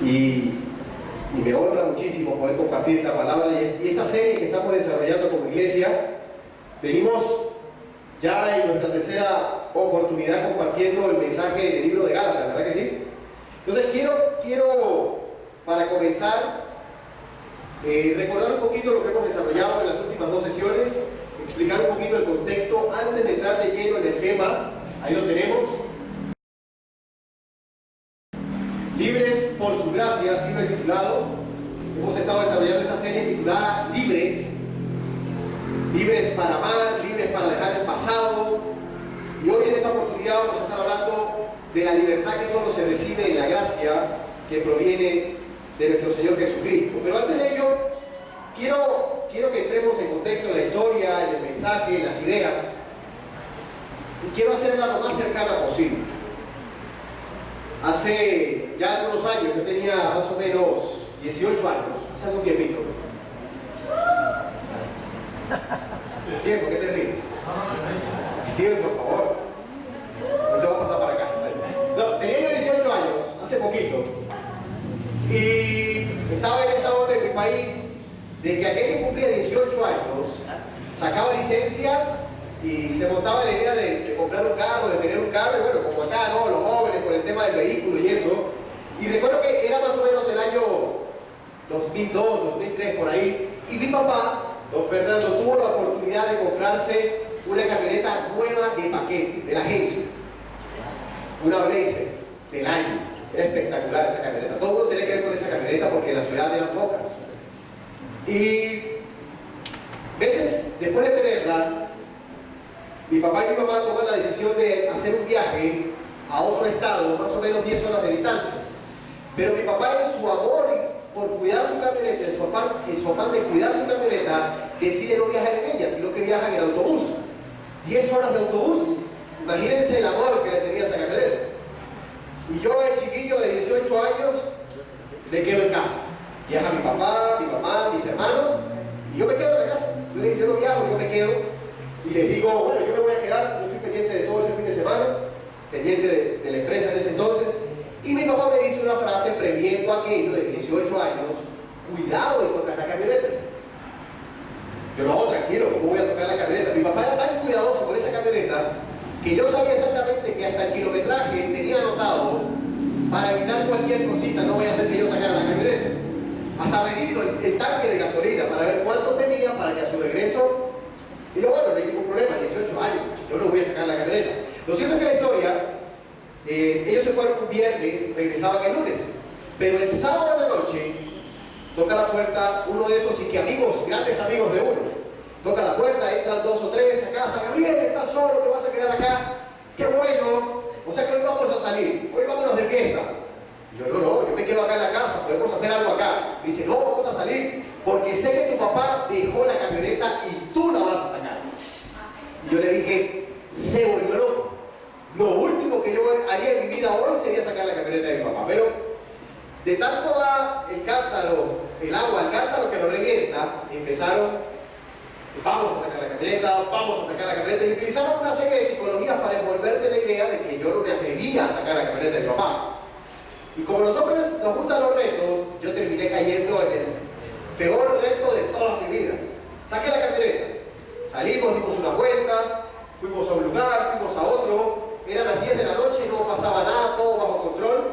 y me honra muchísimo poder compartir la palabra y esta serie que estamos desarrollando como iglesia. Venimos ya en nuestra tercera oportunidad compartiendo el mensaje del libro de Gálatas, ¿verdad que sí? Entonces quiero para comenzar, recordar un poquito lo que hemos desarrollado en las últimas dos sesiones, explicar un poquito el contexto antes de entrar de lleno en el tema. Ahí lo tenemos. Libres por su gracia, así lo he titulado. Hemos estado desarrollando esta serie titulada Libres. Libres para amar, libres para dejar el pasado. Y hoy en esta oportunidad vamos a estar hablando de la libertad que solo se recibe en la gracia que proviene de nuestro Señor Jesucristo. Pero antes de ello, quiero que entremos en contexto en la historia, en el mensaje, en las ideas. Y quiero hacerla lo más cercana posible. Hace ya algunos años, yo tenía más o menos 18 años, hace algún tiempito. Tiempo, ¿qué te ríes? Tiempo, por favor. No te voy a pasar para acá. No, tenía yo 18 años, hace poquito. Y estaba en esa onda de mi país, de que aquel que cumplía 18 años, sacaba licencia y se montaba la idea de comprar un carro, de tener un carro, y bueno, como acá, ¿no? Los jóvenes con el tema del vehículo y eso. Y recuerdo que era más o menos el año 2002, 2003, por ahí. Y mi papá, don Fernando, tuvo la oportunidad de comprarse una camioneta nueva de paquete, de la agencia. Una Blazer del año. Era espectacular esa camioneta. Todo el mundo tenía que ver con esa camioneta porque en la ciudad eran pocas. Y veces, después de tenerla, mi papá y mi mamá toman la decisión de hacer un viaje a otro estado, más o menos 10 horas de distancia. Pero mi papá, en su amor por cuidar su camioneta, en su afán de cuidar su camioneta, decide no viajar en ella, sino que viaja en el autobús. 10 horas de autobús. Imagínense el amor que le tenía a esa camioneta. Y yo, el chiquillo de 18 años, me quedo en casa. Viaja mi papá, mi mamá, mis hermanos, y yo me quedo en la casa. Yo no viajo, yo me quedo. Y les digo, bueno, yo me voy a quedar, yo estoy pendiente de todo ese fin de semana, pendiente de la empresa en ese entonces. Y mi papá me dice una frase previendo aquello de 18 años: cuidado de tocar la camioneta. Yo no, tranquilo, ¿cómo voy a tocar la camioneta? Mi papá era tan cuidadoso con esa camioneta que yo sabía exactamente que hasta el kilometraje tenía anotado para evitar cualquier cosita, no voy a hacer que yo sacara la camioneta. Hasta medido el tanque de gasolina para ver cuánto tenía para que a su regreso. Y yo, bueno, no hay ningún problema, 18 años, yo no voy a sacar la camioneta. Lo cierto es que la historia, ellos se fueron un viernes, regresaban el lunes, pero el sábado de la noche toca la puerta uno de esos amigos, grandes amigos de uno. Toca la puerta, entran 2 o 3 a casa: Gabriel, ¿estás solo? ¿Te vas a quedar acá? ¡Qué bueno! O sea que hoy vamos a salir, hoy vámonos de fiesta. Y yo, no, yo me quedo acá en la casa, podemos hacer algo acá. Me dice, no, vamos a salir porque sé que tu papá dejó la camioneta y tú la vas a sacar. Y yo le dije, se volvió loco. Lo último que yo haría en mi vida hoy sería sacar la camioneta de mi papá. Pero de tanto da el cántaro, el agua al cántaro que lo revienta, empezaron: vamos a sacar la camioneta, vamos a sacar la camioneta. Y utilizaron una serie de psicologías para envolverme la idea de que yo no me atrevía a sacar la camioneta de mi papá. Y como a los hombres nos gustan los retos, yo terminé cayendo en el peor reto de toda mi vida. Saqué la camioneta, salimos, dimos unas vueltas, fuimos a un lugar, fuimos a otro. Eran las 10 de la noche, no pasaba nada, todo bajo control.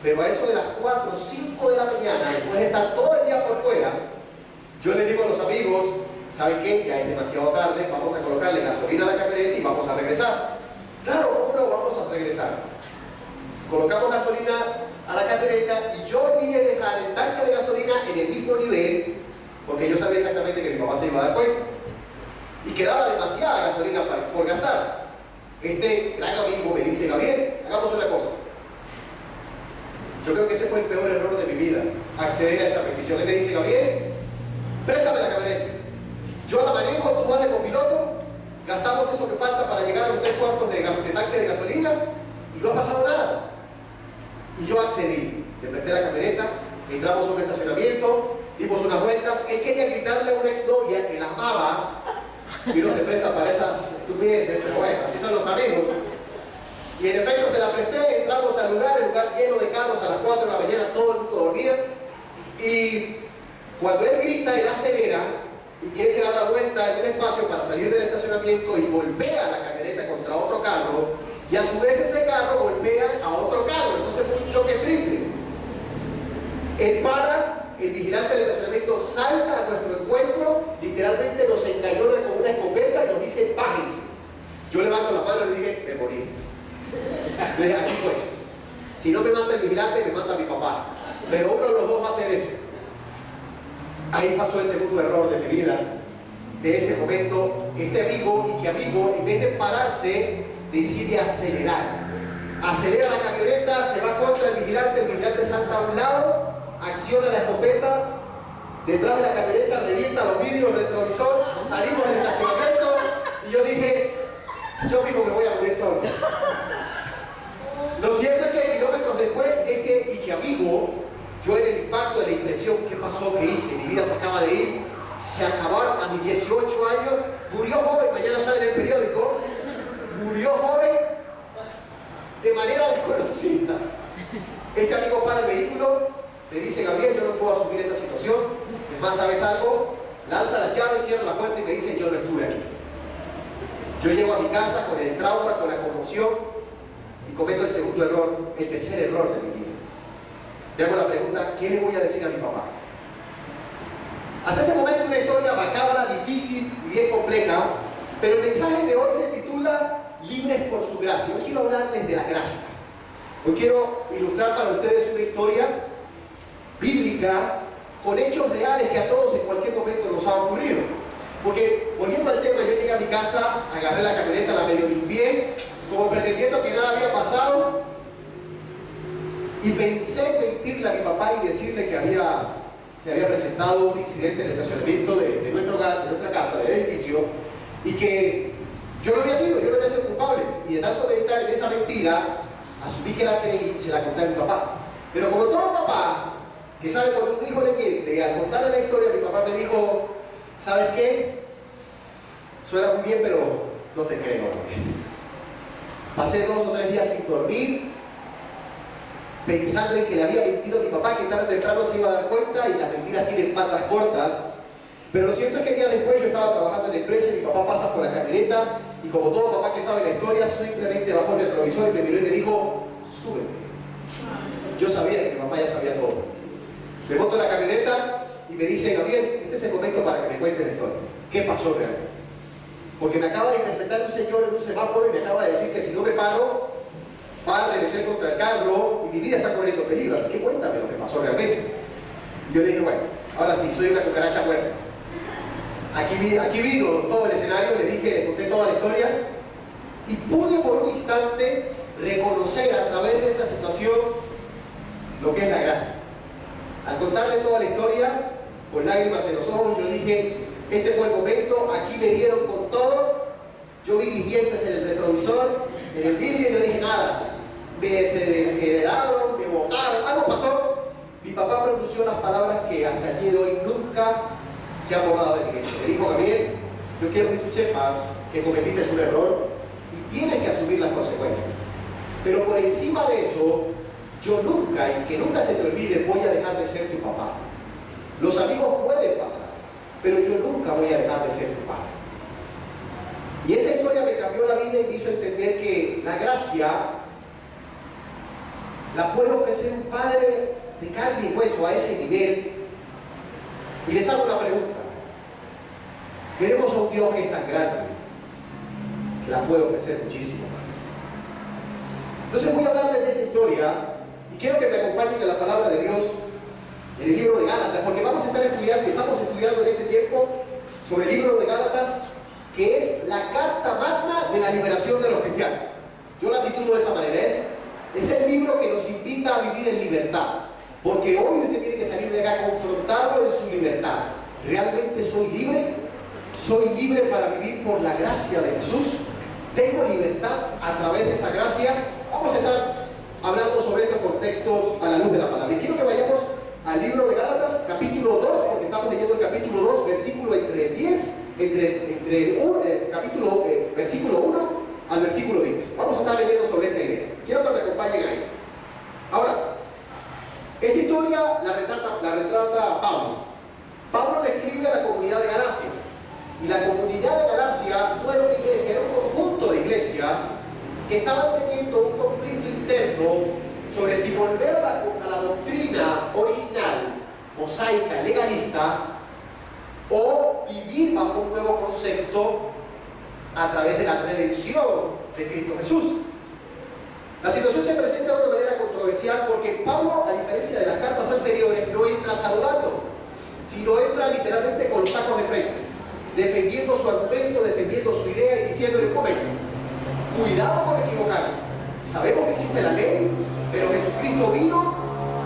Pero a eso de las 4 o 5 de la mañana, después de estar todo el día por fuera, yo les digo a los amigos: ¿saben qué? Ya es demasiado tarde, vamos a colocarle gasolina a la camioneta y vamos a regresar. Claro, ¿cómo no? Vamos a regresar. Colocamos gasolina a la camioneta y yo olvidé dejar el tanque de gasolina en el mismo nivel, porque yo sabía exactamente que mi papá se iba a dar cuenta. Y quedaba demasiada gasolina por gastar. Este gran amigo me dice: Gabriel, hagamos una cosa. Yo creo que ese fue el peor error de mi vida, acceder a esa petición. Él me dice: Gabriel, préstame la camioneta. Yo la manejo, tú vas de copiloto, gastamos eso que falta para llegar a los 3/4 de tanque de gasolina y no ha pasado nada. Y yo accedí, le presté la camioneta, entramos a un estacionamiento, dimos unas vueltas. Él quería gritarle a una exnovia que la amaba, y uno se presta para esas estupideces, pero bueno, así son los amigos. Y en efecto se la presté, entramos a al lugar, el lugar lleno de carros, a las 4 de la mañana todo el mundo dormía. Y cuando él grita, él acelera y tiene que dar la vuelta en un espacio para salir del estacionamiento y golpea la camioneta contra otro carro, y a su vez ese carro golpea a otro carro. Entonces fue un choque triple. Él para, el vigilante del estacionamiento salta a nuestro encuentro, literalmente nos encañona con una escopeta y nos dice: bájense. Yo levanto las manos y le dije: me morí. Le dije: aquí fue. Si no me mata el vigilante, me mata mi papá. Pero uno de los dos va a hacer eso. Ahí pasó el segundo error de mi vida. De ese momento, este amigo, y que amigo, en vez de pararse, decide acelerar. Acelera la camioneta, se va contra el vigilante salta a un lado, acciona la escopeta, detrás de la camioneta revienta los vidrios, el retrovisor, salimos del estacionamiento y yo dije: yo mismo me voy a morir solo. Lo cierto es que kilómetros después, y que amigo, yo en el impacto de la impresión, ¿qué pasó? ¿Qué hice? Mi vida se acaba de ir, se acabaron a mis 18 años, murió joven, mañana sale en el periódico, murió joven de manera desconocida. Este amigo para el vehículo, me dice: Gabriel, yo no puedo asumir esta situación, es más, ¿sabes algo? Lanza las llaves, cierra la puerta y me dice: yo no estuve aquí. Yo llego a mi casa con el trauma, con la conmoción, y cometo el segundo error, el tercer error de mi vida. Te hago la pregunta: ¿qué le voy a decir a mi papá? Hasta este momento una historia macabra, difícil y bien compleja, pero el mensaje de hoy se titula Libres por su gracia. Hoy quiero hablarles de la gracia. Hoy quiero ilustrar para ustedes una historia bíblica con hechos reales que a todos en cualquier momento nos ha ocurrido. Porque, volviendo al tema, yo llegué a mi casa, agarré la camioneta, la medio limpié, como pretendiendo que nada había pasado, y pensé mentirle a mi papá y decirle que se había presentado un incidente en el estacionamiento de nuestro hogar, de nuestra casa, del edificio, y que yo no había sido culpable. Y de tanto meditar en esa mentira, asumí que la creí y se la conté a mi papá. Pero como todo papá que sabe cuando un hijo le miente, al contarle la historia, mi papá me dijo: ¿sabes qué? Suena muy bien, pero no te creo. Pasé 2 o 3 días sin dormir, pensando en que le había mentido a mi papá, que tarde o temprano se iba a dar cuenta, y las mentiras tienen patas cortas. Pero lo cierto es que días después yo estaba trabajando en la empresa y mi papá pasa por la camioneta, y como todo papá que sabe la historia, simplemente bajó el retrovisor y me miró y me dijo: súbete. Yo sabía que mi papá ya sabía todo. Me monto en la camioneta y me dice: Gabriel, este es el momento para que me cuentes la historia. ¿Qué pasó realmente? Porque me acaba de interceptar un señor en un semáforo y me acaba de decir que si no me paro, va a arremeter contra el carro y mi vida está corriendo peligro, así que cuéntame lo que pasó realmente. Y yo le dije: bueno, ahora sí, soy una cucaracha buena. Aquí vino todo el escenario, le dije, le conté toda la historia, y pude por un instante reconocer a través de esa situación lo que es la gracia. Al contarle toda la historia, con lágrimas en los ojos, yo dije: este fue el momento, aquí me dieron con todo, yo vi mis dientes en el retrovisor, en el vidrio, y yo dije: nada, se heredaron, me botaron, algo pasó. Mi papá pronunció las palabras que hasta el día de hoy nunca se han borrado de mi mente. Me dijo: Gabriel, yo quiero que tú sepas que cometiste un error y tienes que asumir las consecuencias. Pero por encima de eso, yo nunca, y que nunca se te olvide, voy a dejar de ser tu papá. Los amigos pueden pasar, pero yo nunca voy a dejar de ser tu padre. Y esa historia me cambió la vida y me hizo entender que la gracia la puede ofrecer un padre de carne y hueso a ese nivel. Y les hago una pregunta: queremos a un Dios que es tan grande que la puede ofrecer muchísimo más. Entonces voy a hablarles de esta historia y quiero que me acompañen en la palabra de Dios en el libro de Gálatas, porque vamos a estar estudiando, y estamos estudiando en este tiempo sobre el libro de Gálatas, que es la carta magna de la liberación de los cristianos. Yo la titulo de esa manera: es el libro que nos invita a vivir en libertad, porque hoy usted tiene que salir de acá confrontado en su libertad. ¿Realmente soy libre? ¿Soy libre para vivir por la gracia de Jesús? ¿Tengo libertad a través de esa gracia? Vamos a estar hablando sobre estos contextos a la luz de la palabra. Y quiero que vayamos al libro de Gálatas, capítulo 2, porque estamos leyendo el capítulo 2, versículo entre el 10, versículo 1 al versículo 10. Vamos a estar leyendo sobre esta idea. Quiero que me acompañen ahí. historia la retrata Pablo. Pablo le escribe a la comunidad de Galacia. Y la comunidad de Galacia no era una iglesia, era un conjunto de iglesias que estaban teniendo un conflicto interno sobre si volver a la doctrina original, mosaica, legalista, o vivir bajo un nuevo concepto a través de la redención de Cristo Jesús. La situación se presenta de una manera controversial porque Pablo, a diferencia de las cartas anteriores, no entra saludando, sino entra literalmente con los tacos de frente, defendiendo su argumento, defendiendo su idea y diciéndole: un momento, cuidado con equivocarse. Sabemos que existe la ley, pero Jesucristo vino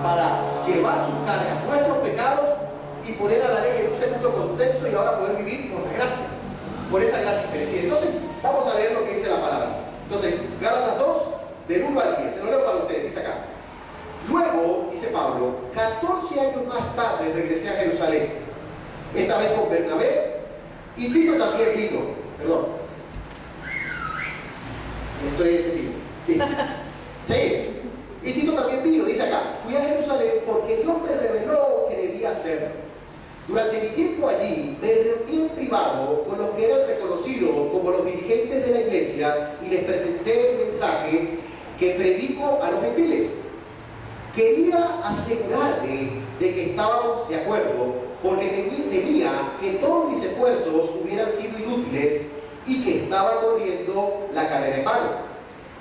para llevar sus cargas, nuestros pecados, y poner a la ley en un segundo contexto y ahora poder vivir por la gracia, por esa gracia merecida. Entonces, vamos a leer lo que dice la palabra. Entonces, Gálatas 2, del 1 al 10, se lo leo para ustedes, dice acá. Luego, dice Pablo, 14 años más tarde regresé a Jerusalén, esta vez con Bernabé, y Tito también vino. Perdón. Esto es ese Tito. Sí. Y Tito también vino, dice acá. Fui a Jerusalén porque Dios me reveló que debía hacerlo. Durante mi tiempo allí, me reuní en privado con los que eran reconocidos como los dirigentes de la iglesia y les presenté el mensaje que predico a los gentiles. Quería asegurarme de que estábamos de acuerdo, porque temía que todos mis esfuerzos hubieran sido inútiles y que estaba corriendo la carrera en vano.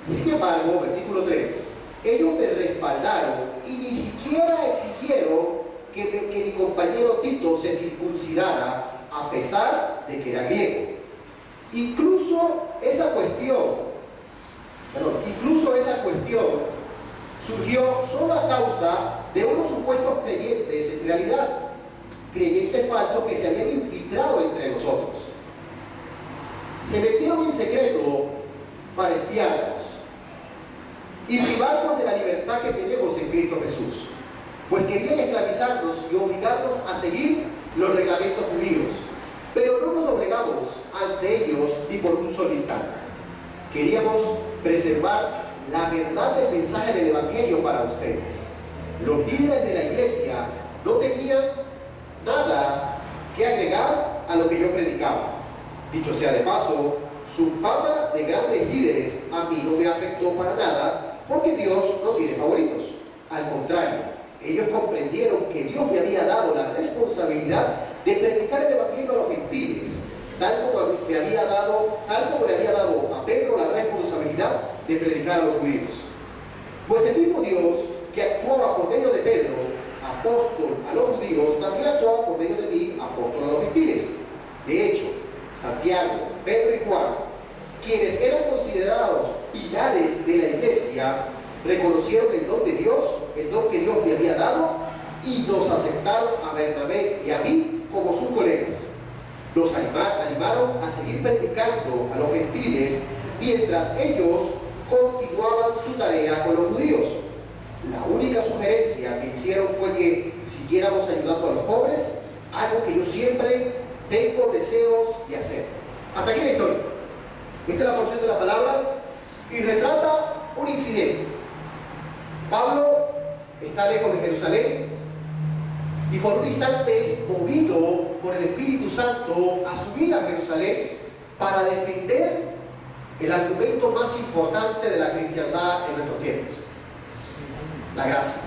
Sin embargo, versículo 3, ellos me respaldaron y ni siquiera exigieron que mi compañero Tito se circuncidara, a pesar de que era griego. Incluso esa cuestión surgió solo a causa de unos supuestos creyentes, en realidad creyentes falsos, que se habían infiltrado entre nosotros. Se metieron en secreto para espiarnos y privarnos de la libertad que tenemos en Cristo Jesús, pues querían esclavizarnos y obligarnos a seguir los reglamentos judíos. Pero no nos doblegamos ante ellos ni por un solo instante. Queríamos preservar la verdad del mensaje del Evangelio para ustedes. Los líderes de la iglesia no tenían nada que agregar a lo que yo predicaba. Dicho sea de paso, su fama de grandes líderes a mí no me afectó para nada, porque Dios no tiene favoritos. Al contrario, ellos comprendieron que Dios me había dado la responsabilidad de predicar el Evangelio a los gentiles, tal como le había dado a Pedro la responsabilidad de predicar a los judíos. Pues el mismo Dios que actuaba por medio de Pedro, apóstol a los judíos, también actuaba por medio de mí, apóstol a los gentiles. De hecho, Santiago, Pedro y Juan, quienes eran considerados pilares de la iglesia, reconocieron el don de Dios, el don que Dios me había dado, y nos aceptaron a Bernabé y a mí como sus colegas. Nos animaron a seguir predicando a los gentiles mientras ellos continuaban su tarea con los judíos. La única sugerencia que hicieron fue que siguiéramos ayudando a los pobres, algo que yo siempre tengo deseos de hacer. Hasta aquí la historia. Esta es la porción de la palabra y retrata un incidente. Pablo está lejos de Jerusalén y por un instante es movido por el Espíritu Santo a subir a Jerusalén para defender el argumento más importante de la cristiandad en nuestros tiempos: la gracia.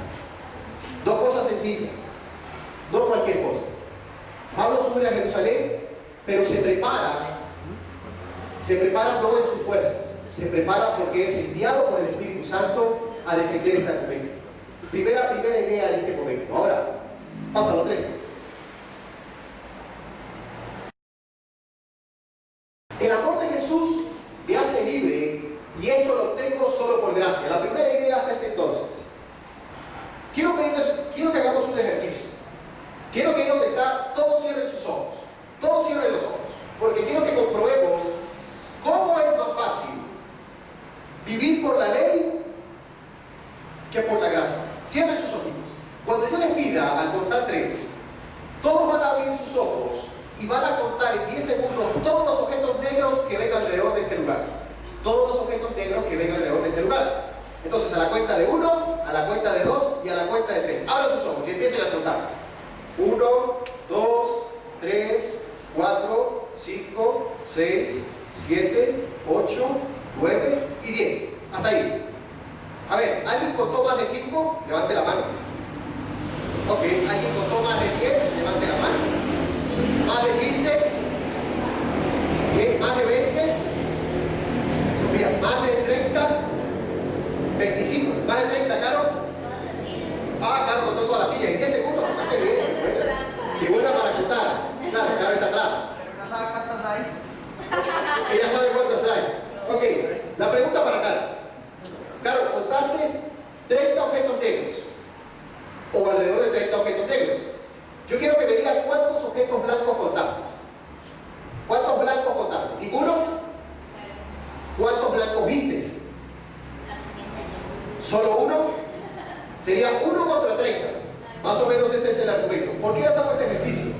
Dos cosas sencillas, no cualquier cosa. Pablo sube a Jerusalén, pero se prepara no en sus fuerzas, se prepara porque es enviado por el Espíritu Santo a defender este argumento. Primera idea en este momento. Ahora, pásalo 3. El amor de Jesús me hace libre y esto lo obtengo solo por gracia. La primera idea hasta este entonces. Quiero que hagamos un ejercicio. Quiero que ahí donde está, todos cierren sus ojos. Todos cierren los ojos. Porque quiero que comprobemos cómo es más fácil vivir por la ley que por la gracia. Cierren sus ojitos. Cuando yo les pida al contar 3, todos van a abrir sus ojos y van a contar en 10 segundos todos los objetos negros que vengan alrededor de este lugar. Todos los objetos negros que vengan alrededor de este lugar. Entonces, a la cuenta de 1, a a la cuenta de 2 y a la cuenta de 3. Abran sus ojos y empiecen a contar. 1, 2, 3, 4, 5, 6, 7, 8, 9 y 10. Hasta ahí. A ver, ¿alguien contó más de 5? Levante la mano. Ok, ¿alguien contó más de 10? Levante la mano. ¿Más de 15? Bien, ¿más de 20? Sofía, ¿más de 30? 25. ¿Más de 30, Caro? Ah, Caro contó todas las sillas. En 10 segundos contaste bien. Qué buena para contar. Claro, Caro está atrás. Pero no sabe cuántas hay. Ella sabe cuántas hay. Ok, la pregunta para Caro. Caro, ¿contaste 30 objetos negros? O alrededor de 30 objetos negros. Yo quiero que me digan cuántos objetos blancos contaste. ¿Cuántos blancos contaste? ¿Ninguno? ¿Cuántos blancos vistes? ¿Solo uno? Sería 1 contra 30. Más o menos ese es el argumento. ¿Por qué les hago este ejercicio?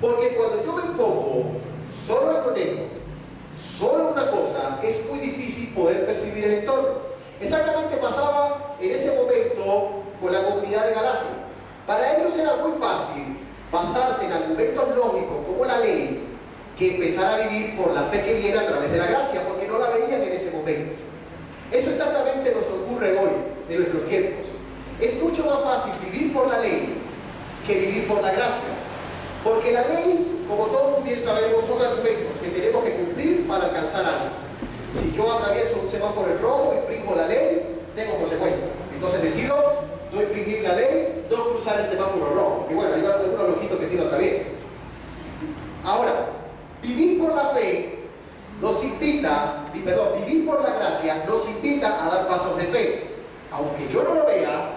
Porque cuando yo me enfoco solo en lo negro, solo en una cosa, es muy difícil poder percibir el entorno. Exactamente pasaba en ese momento con la comunidad de Galacia. Para ellos era muy fácil basarse en argumentos lógicos como la ley que empezar a vivir por la fe que viene a través de la gracia, porque no la veían en ese momento. Eso exactamente nos ocurre hoy, en nuestros tiempos. Es mucho más fácil vivir por la ley que vivir por la gracia. Porque la ley, como todos bien sabemos, son argumentos que tenemos que cumplir para alcanzar algo. Si yo atravieso un semáforo en rojo, infringo la ley, tengo consecuencias. Entonces decido no infringir la ley, no cruzar el semáforo rojo. Que bueno, hay algunos loquitos que sí lo atraviesan. Ahora, vivir por la fe nos invita, vivir por la gracia nos invita a dar pasos de fe. Aunque yo no lo vea,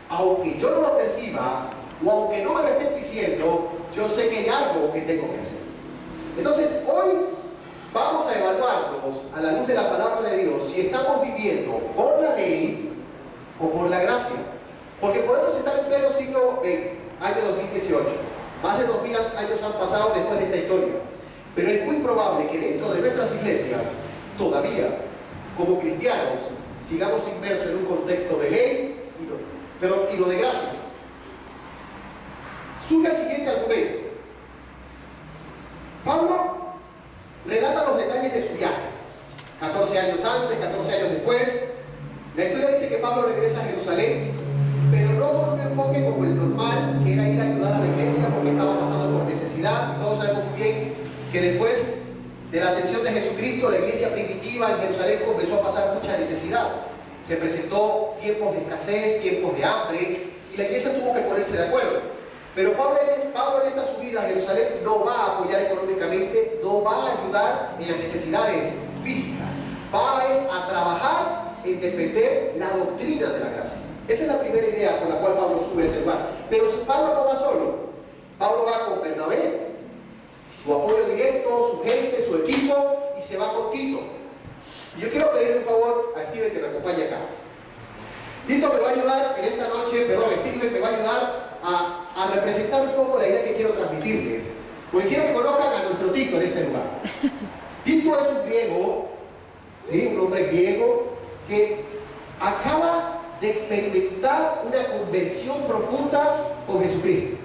aunque yo no lo perciba, o aunque no me lo estén diciendo, yo sé que hay algo que tengo que hacer. Entonces, hoy vamos a evaluarnos a la luz de la palabra de Dios si estamos viviendo por la ley o por la gracia. Porque podemos estar en pleno siglo XX, año 2018. Más de 2000 años han pasado después de esta historia. Pero es muy probable que dentro de nuestras iglesias, todavía, como cristianos, sigamos inmersos en un contexto de ley y lo de gracia. Surge el siguiente argumento. Pablo relata los detalles de su viaje. 14 años antes, 14 años después. La historia dice que Pablo regresa a Jerusalén, pero no con un enfoque como el normal, que era ir a ayudar a la iglesia porque estaba pasando por necesidad. Todos sabemos muy bien que después de la ascensión de Jesucristo, la iglesia primitiva en Jerusalén comenzó a pasar mucha necesidad. Se presentó tiempos de escasez, tiempos de hambre, y la iglesia tuvo que ponerse de acuerdo. Pero Pablo en esta subida a Jerusalén no va a apoyar económicamente, no va a ayudar en las necesidades físicas, va a trabajar en defender la doctrina de la gracia. Esa es la primera idea con la cual Pablo sube a ese lugar. Pero Pablo no va solo. Pablo va con Bernabé, su apoyo directo, su gente, su equipo, y se va con Tito. Y yo quiero pedirle un favor a Steven que me acompañe acá. Tito me va a ayudar en esta noche, Steven me va a ayudar a representar un poco la idea que quiero transmitirles. Porque quiero que conozcan a nuestro Tito en este lugar. Tito es un griego, ¿sí? Un hombre griego que acaba de experimentar una conversión profunda con Jesucristo.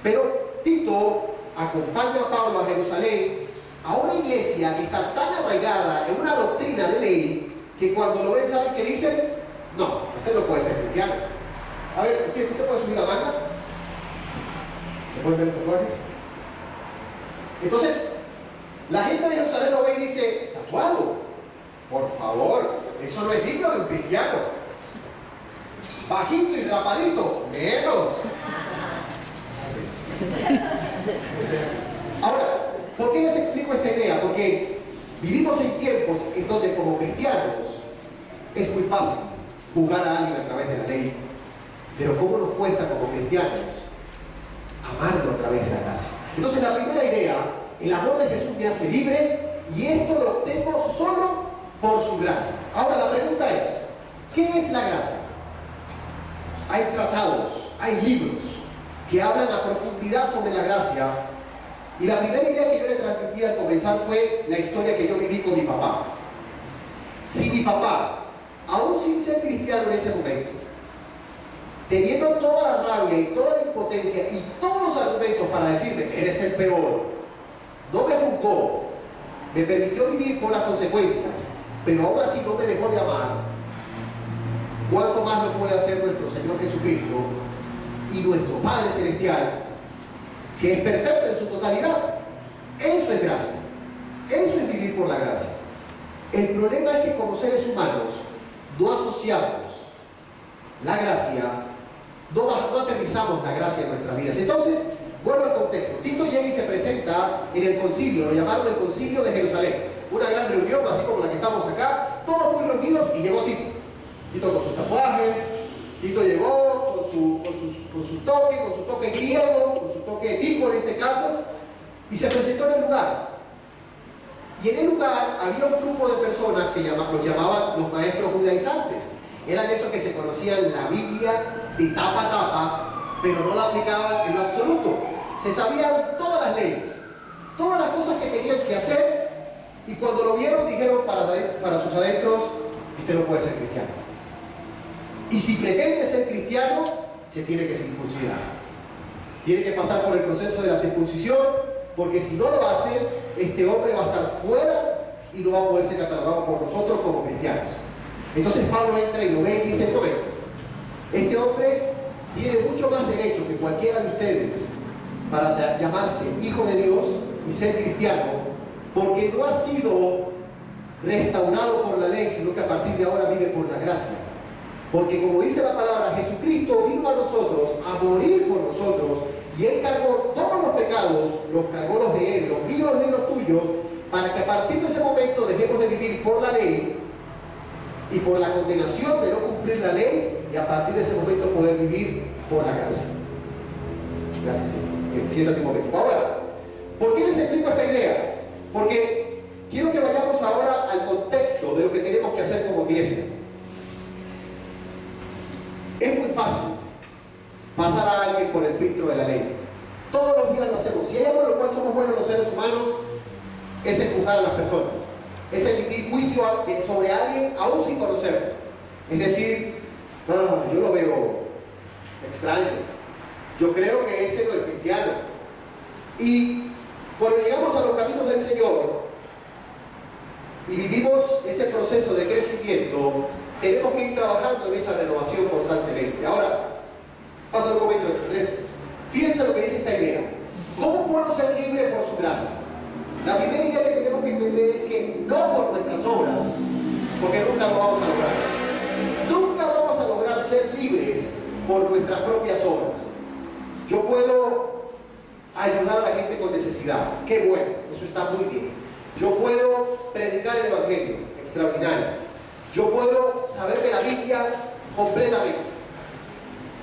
Pero Tito acompaña a Pablo a Jerusalén, a una iglesia que está tan arraigada en una doctrina de ley que cuando lo ven, ¿saben qué dicen? No, usted no puede ser cristiano. A ver, ¿usted puede subir la manga? ¿Se pueden ver los tatuajes? Entonces, la gente de Jerusalén lo ve y dice, tatuado, por favor, eso no es digno de un cristiano. Bajito y rapadito, menos. Ahora, ¿por qué les explico esta idea? Porque vivimos en tiempos en donde como cristianos es muy fácil juzgar a alguien a través de la ley. Pero ¿cómo nos cuesta como cristianos amarlo a través de la gracia? Entonces la primera idea, el amor de Jesús me hace libre y esto lo obtengo solo por su gracia. Ahora la pregunta es, ¿qué es la gracia? Hay tratados, hay libros que hablan a profundidad sobre la gracia. Y la primera idea que yo le transmití al comenzar fue la historia que yo viví con mi papá. Si mi papá, aún sin ser cristiano en ese momento, teniendo toda la rabia y toda la impotencia y todos los argumentos para decirme que eres el peor, no me juzgó, me permitió vivir con las consecuencias, pero aún así no me dejó de amar, ¿cuánto más lo puede hacer nuestro Señor Jesucristo y nuestro Padre Celestial, que es perfecto en su totalidad? Eso es gracia, eso es vivir por la gracia. El problema es que como seres humanos no asociamos la gracia, no aterrizamos la gracia en nuestras vidas. Entonces, vuelvo al contexto. Tito llega y se presenta en el concilio, lo llamaron el concilio de Jerusalén. Una gran reunión, así como la que estamos acá, todos muy reunidos, y llegó Tito. Tito con sus tatuajes, Tito llegó con su toque griego, con su toque etico en este caso, y se presentó en el lugar. Y en el lugar había un grupo de personas que los llamaban los maestros judaizantes. Eran esos que se conocían la Biblia de tapa a tapa, pero no la aplicaban en lo absoluto. Se sabían todas las leyes, todas las cosas que tenían que hacer, y cuando lo vieron dijeron para sus adentros: este no puede ser cristiano. Y si pretende ser cristiano, se tiene que circuncidar. Tiene que pasar por el proceso de la circuncisión, porque si no lo hace, este hombre va a estar fuera y no va a poder ser catalogado por nosotros como cristianos. Entonces Pablo entra y lo ve y dice: no, este hombre tiene mucho más derecho que cualquiera de ustedes para llamarse hijo de Dios y ser cristiano, porque no ha sido restaurado por la ley, sino que a partir de ahora vive por la gracia. Porque como dice la palabra, Jesucristo vino a nosotros a morir por nosotros, y Él cargó todos los pecados, los cargó los de Él, los míos y los tuyos, para que a partir de ese momento dejemos de vivir por la ley y por la condenación de no cumplir la ley, y a partir de ese momento poder vivir por la gracia. Gracias. Siéntate un momento. Ahora, ¿por qué les explico esta idea? Porque quiero que vayamos ahora al contexto de lo que tenemos que hacer como iglesia. Es muy fácil pasar a alguien por el filtro de la ley. Todos los días lo hacemos. Si hay algo en lo cual somos buenos los seres humanos, es en juzgar a las personas, es emitir juicio sobre alguien aún sin conocerlo. Es decir, yo lo veo extraño, yo creo que ese no es cristiano. Y cuando llegamos a los caminos del Señor y vivimos ese proceso de crecimiento, tenemos que ir trabajando en esa renovación constantemente. Ahora, pasa un momento. Fíjense lo que dice esta idea. ¿Cómo puedo ser libre por su gracia? La primera idea que tenemos que entender es que no por nuestras obras, porque nunca lo vamos a lograr. Nunca vamos a lograr ser libres por nuestras propias obras. Yo puedo ayudar a la gente con necesidad. Qué bueno, eso está muy bien. Yo puedo predicar el Evangelio, extraordinario. Yo puedo saber de la Biblia completamente.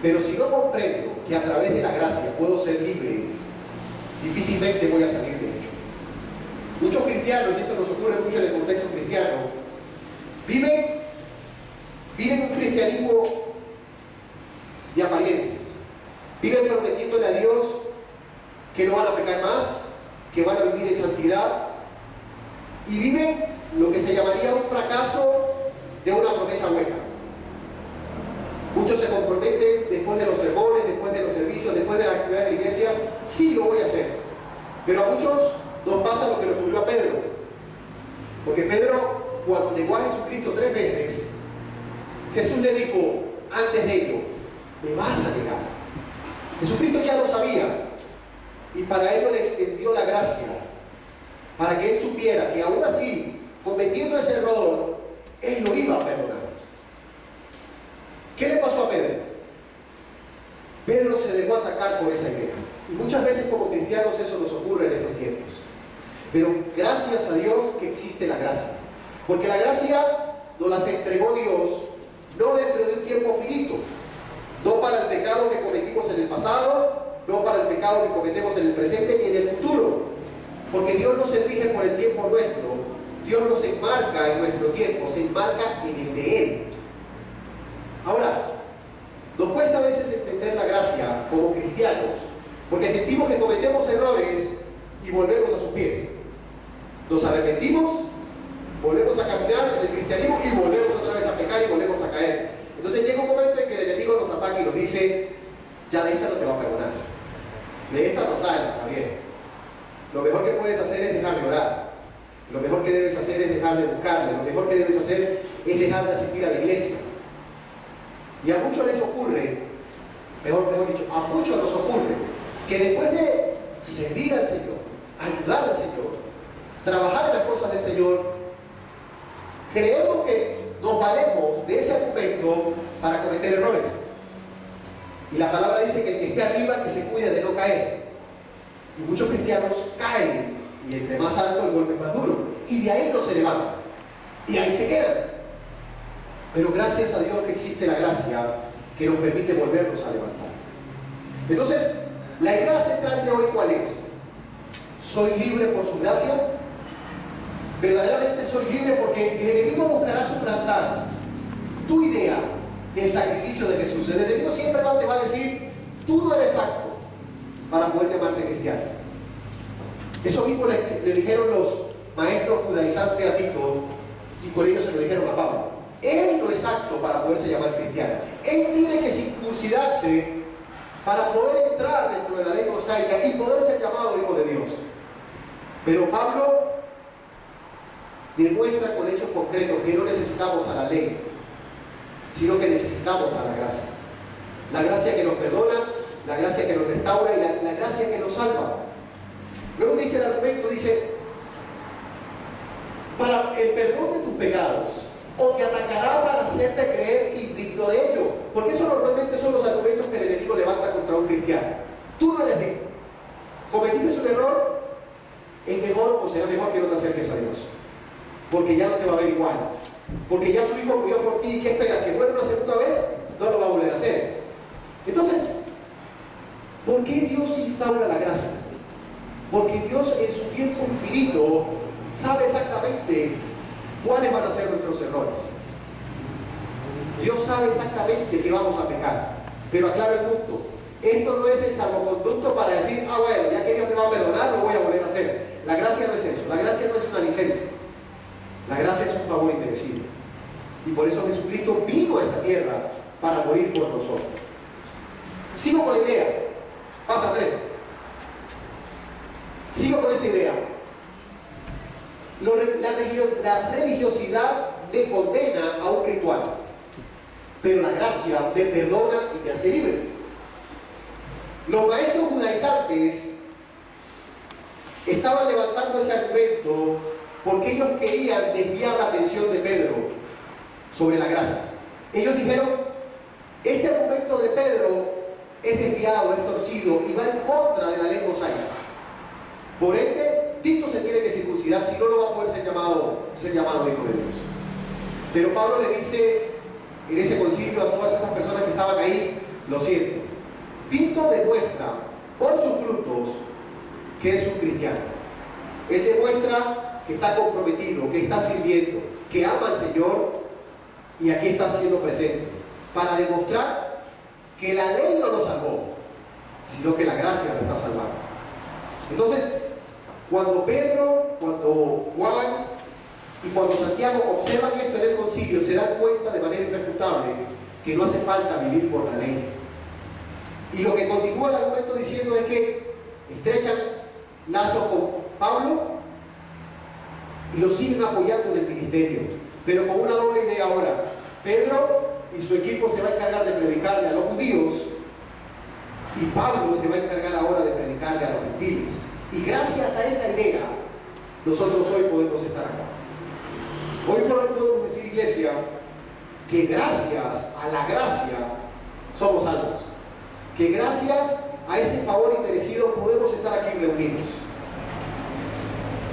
Pero si no comprendo que a través de la gracia puedo ser libre, difícilmente voy a salir de ello. Muchos cristianos, y esto nos ocurre mucho en el contexto cristiano, viven un cristianismo de apariencias. Viven prometiéndole a Dios que no van a pecar más, que van a vivir en santidad, y viven lo que se llamaría un fracaso de una promesa buena. Muchos se comprometen después de los sermones, después de los servicios, después de la actividad de la iglesia: sí, lo voy a hacer. Pero a muchos nos pasa lo que le ocurrió a Pedro. Porque Pedro, cuando negó a Jesucristo 3 veces, Jesús le dijo antes de ello: me vas a negar. Jesucristo ya lo sabía, y para ello le extendió la gracia, para que él supiera que aún así, cometiendo ese error, él lo iba a perdonar. ¿Qué le pasó a Pedro? Pedro se dejó atacar por esa idea. Y muchas veces como cristianos eso nos ocurre en estos tiempos. Pero gracias a Dios que existe la gracia. Porque la gracia nos las entregó Dios no dentro de un tiempo finito. No para el pecado que cometimos en el pasado, no para el pecado que cometemos en el presente ni en el futuro. Porque Dios no se rige por el tiempo nuestro. Dios no se enmarca en nuestro tiempo, se enmarca en el de Él. Ahora, nos cuesta a veces entender la gracia como cristianos, porque sentimos que cometemos errores y volvemos a sus pies. Nos arrepentimos, volvemos a caminar en el cristianismo y volvemos otra vez a pecar y volvemos a caer. Entonces llega un momento en que el enemigo nos ataca y nos dice: dice, ya de esta no te va a perdonar. De esta no sale, Javier. Lo mejor que puedes hacer es dejarle orar. Lo mejor que debes hacer es dejarle buscarle. Lo mejor que debes hacer es dejarle asistir a la iglesia. Y a muchos les ocurre, mejor dicho, a muchos nos ocurre que después de servir al Señor, ayudar al Señor, trabajar en las cosas del Señor, creemos que nos valemos de ese argumento para cometer errores. Y la palabra dice que el que esté arriba, que se cuide de no caer. Y muchos cristianos caen, y entre más alto el golpe es más duro, y de ahí no se levantan, y ahí se quedan. Pero gracias a Dios que existe la gracia que nos permite volvernos a levantar. Entonces, la idea central de hoy, ¿cuál es? ¿Soy libre por su gracia? Verdaderamente soy libre porque el enemigo buscará suplantar tu idea del sacrificio de Jesús. El enemigo siempre te va a decir, tú no eres apto para poder llamarte cristiano. Eso mismo le dijeron los maestros judaizantes a Tito, y con ellos se lo dijeron a Pablo. Él no es apto para poderse llamar cristiano. Él tiene que circuncidarse para poder entrar dentro de la ley mosaica y poder ser llamado hijo de Dios. Pero Pablo demuestra con hechos concretos que no necesitamos a la ley, sino que necesitamos a la gracia. La gracia que nos perdona, la gracia que nos restaura y la gracia que nos salva. Luego dice el argumento, dice, para el perdón de tus pecados, o te atacará para hacerte creer indigno de ello. Porque eso normalmente son los argumentos que el enemigo levanta contra un cristiano. Tú no eres digno. Cometiste un error, es mejor o será mejor que no te acerques a Dios. Porque ya no te va a ver igual. Porque ya su hijo murió por ti. ¿Qué esperas? ¿Que muera una segunda vez? No lo va a volver a hacer. Entonces, ¿por qué Dios instaura la gracia? Porque Dios en su tiempo infinito sabe exactamente cuáles van a ser nuestros errores. Dios sabe exactamente que vamos a pecar. Pero aclara el punto. Esto no es el salvoconducto para decir, bueno, ya que Dios me va a perdonar, lo voy a volver a hacer. La gracia no es eso. La gracia no es una licencia. La gracia es un favor inmerecido. Y por eso Jesucristo vino a esta tierra para morir por nosotros. Sigo con la idea. Pasa 3. Sigo con esta idea. La religiosidad me condena a un ritual, pero la gracia me perdona y me hace libre. Los maestros judaizantes estaban levantando ese argumento porque ellos querían desviar la atención de Pedro sobre la gracia. Ellos dijeron, este argumento de Pedro es desviado, es torcido y va en contra de la ley mosaica. Por ende, Tito se tiene que circuncidar, si no, no va a poder ser llamado hijo de Dios. Pero Pablo le dice en ese concilio a todas esas personas que estaban ahí, lo siento, Tito demuestra por sus frutos que es un cristiano. Él demuestra que está comprometido, que está sirviendo, que ama al Señor, y aquí está siendo presente para demostrar que la ley no lo salvó, sino que la gracia lo está salvando. Entonces, cuando Pedro, cuando Juan y cuando Santiago observan esto en el concilio, se dan cuenta de manera irrefutable que no hace falta vivir por la ley. Y lo que continúa el argumento diciendo es que estrechan lazos con Pablo y lo siguen apoyando en el ministerio, pero con una doble idea ahora. Pedro y su equipo se va a encargar de predicarle a los judíos, y Pablo se va a encargar ahora de predicarle a los gentiles. Y gracias a esa idea, nosotros hoy podemos estar acá. Hoy por hoy podemos decir, iglesia, que gracias a la gracia somos salvos. Que gracias a ese favor inmerecido podemos estar aquí reunidos.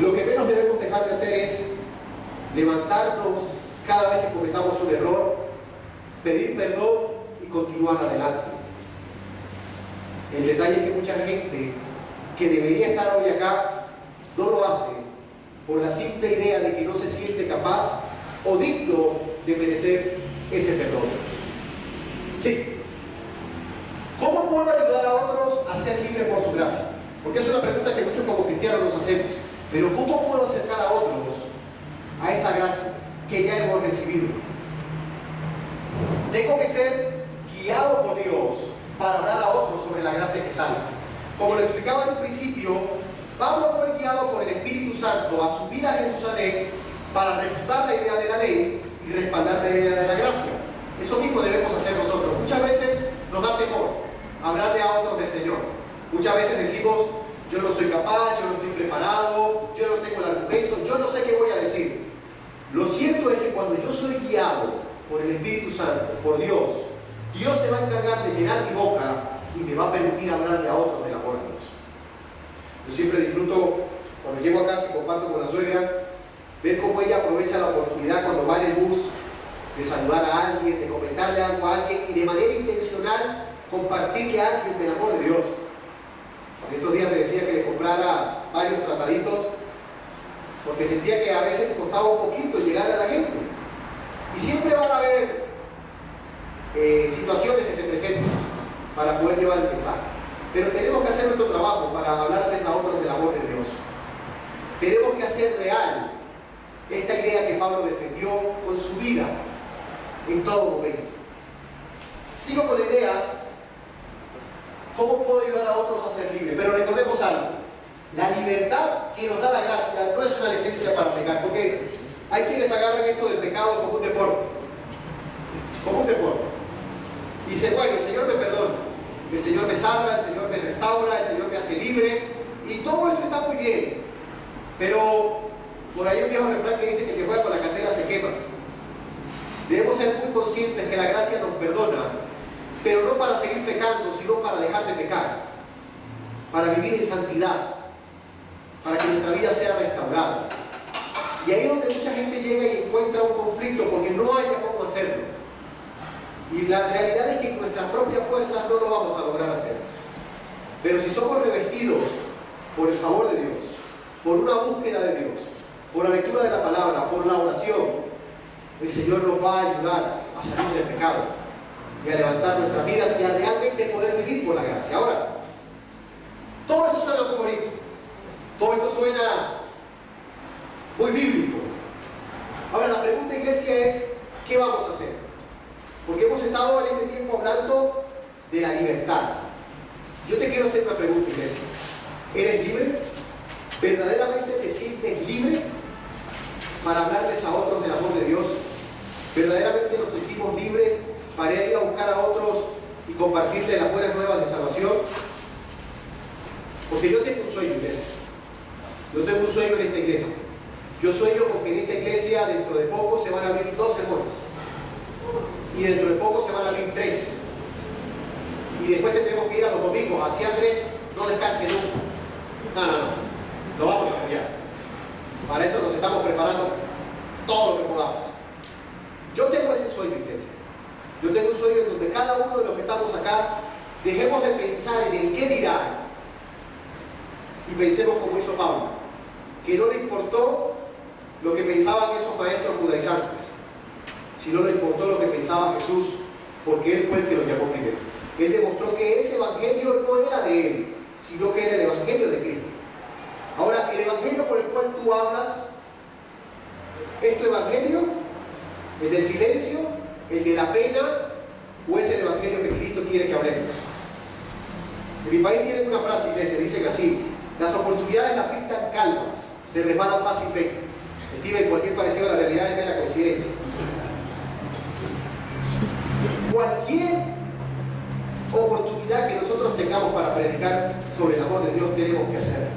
Lo que menos debemos dejar de hacer es levantarnos cada vez que cometamos un error, pedir perdón y continuar adelante. El detalle es que mucha gente que debería estar hoy acá no lo hace por la simple idea de que no se siente capaz o digno de merecer ese perdón. Sí. ¿Cómo puedo ayudar a otros a ser libres por su gracia? Porque es una pregunta que muchos como cristianos nos hacemos. Pero ¿cómo puedo acercar a otros a esa gracia que ya hemos recibido? Tengo que ser guiado por Dios para hablar a otros sobre la gracia que salva. Como lo explicaba en un principio, Pablo fue guiado por el Espíritu Santo a subir a Jerusalén para refutar la idea de la ley y respaldar la idea de la gracia. Eso mismo debemos hacer nosotros. Muchas veces nos da temor hablarle a otros del Señor. Muchas veces decimos, yo no soy capaz, yo no estoy preparado, yo no tengo el argumento, yo no sé qué voy a decir. Lo cierto es que cuando yo soy guiado por el Espíritu Santo, por Dios, Dios se va a encargar de llenar mi boca y me va a permitir hablarle a otros del amor a Dios. Yo siempre disfruto, cuando llego a casa y comparto con la suegra, ver cómo ella aprovecha la oportunidad cuando va en el bus de saludar a alguien, de comentarle algo a alguien y de manera intencional compartirle a alguien del amor de Dios. Estos días me decía que le comprara varios trataditos porque sentía que a veces le costaba un poquito llegar a la gente. Y siempre van a haber situaciones que se presenten para poder llevar el mensaje. Pero tenemos que hacer nuestro trabajo para hablarles a otros del amor de Dios. Tenemos que hacer real esta idea que Pablo defendió con su vida en todo momento. Sigo con la idea, ¿cómo puedo ayudar a otros a ser libres? Pero recordemos algo, la libertad que nos da la gracia no es una licencia para pecar, porque hay quienes agarran esto del pecado como un deporte. Como un deporte. Y dicen, bueno, el Señor me perdona, el Señor me salva, el Señor me restaura, el Señor me hace libre, y todo esto está muy bien. Pero por ahí un viejo refrán que dice que el que juega con la candela se quema. Debemos ser muy conscientes que la gracia nos perdona, pero no para seguir pecando, sino para dejar de pecar, para vivir en santidad, para que nuestra vida sea restaurada. Y ahí es donde mucha gente llega y encuentra un conflicto porque no haya cómo hacerlo. Y la realidad es que en nuestras propias fuerzas no lo vamos a lograr hacer. Pero si somos revestidos por el favor de Dios, por una búsqueda de Dios, por la lectura de la palabra, por la oración, el Señor nos va a ayudar a salir del pecado y a levantar nuestras vidas y a realmente poder vivir por la gracia. Ahora, todo esto suena muy bonito, todo esto suena muy bíblico. Ahora la pregunta, iglesia, es ¿qué vamos a hacer? Porque hemos estado en este tiempo hablando de la libertad. Yo te quiero hacer una pregunta, iglesia. ¿Eres libre? ¿Verdaderamente te sientes libre para hablarles a otros del amor de Dios? ¿Verdaderamente nos sentimos libres para ir a buscar a otros y compartirles las buenas nuevas de salvación? Porque yo tengo un sueño, iglesia. Yo tengo un sueño en esta iglesia. Yo sueño con que en esta iglesia dentro de poco se van a abrir 2 sermones. Y dentro de poco se van a abrir 3. Y después tendremos que ir a los domingos. Hacia 3, no descanse nunca. No. Lo vamos a cambiar. Para eso nos estamos preparando todo lo que podamos. Yo tengo ese sueño, iglesia. Yo tengo un sueño en donde cada uno de los que estamos acá dejemos de pensar en el qué dirán y pensemos como hizo Pablo, que no le importó lo que pensaban esos maestros judaizantes, sino le importó lo que pensaba Jesús, porque Él fue el que lo llamó primero. Él demostró que ese evangelio no era de Él, sino que era el evangelio de Cristo. Ahora, el evangelio por el cual tú hablas, ¿es tu evangelio? ¿El del silencio? ¿El de la pena? ¿O es el evangelio que Cristo quiere que hablemos? En mi país tienen una frase, iglesia, dicen así: las oportunidades las pintan calmas, se resbalan fácilmente. Steven, cualquier parecido a la realidad es mera coincidencia. Cualquier oportunidad que nosotros tengamos para predicar sobre el amor de Dios tenemos que hacer.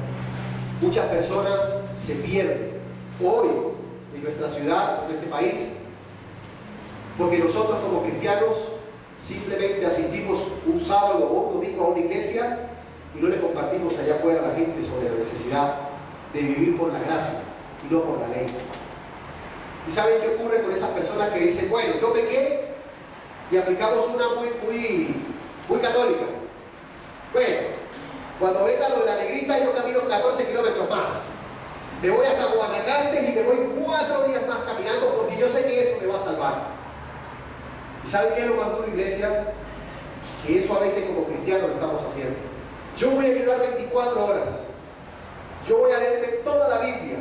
Muchas personas se pierden hoy en nuestra ciudad, en este país, porque nosotros como cristianos simplemente asistimos un sábado o un domingo a una iglesia y no le compartimos allá afuera a la gente sobre la necesidad de vivir por la gracia y no por la ley. ¿Y saben qué ocurre con esas personas que dicen, bueno, yo pequé y aplicamos una muy católica? Bueno, cuando venga lo de la negrita yo camino 14 kilómetros más. Me voy hasta Guanacaste y me voy 4 días más caminando porque yo sé que eso me va a salvar. ¿Y saben qué es lo más duro, iglesia? Que eso a veces como cristianos lo estamos haciendo. Yo voy a ayudar 24 horas. Yo voy a leerme toda la Biblia.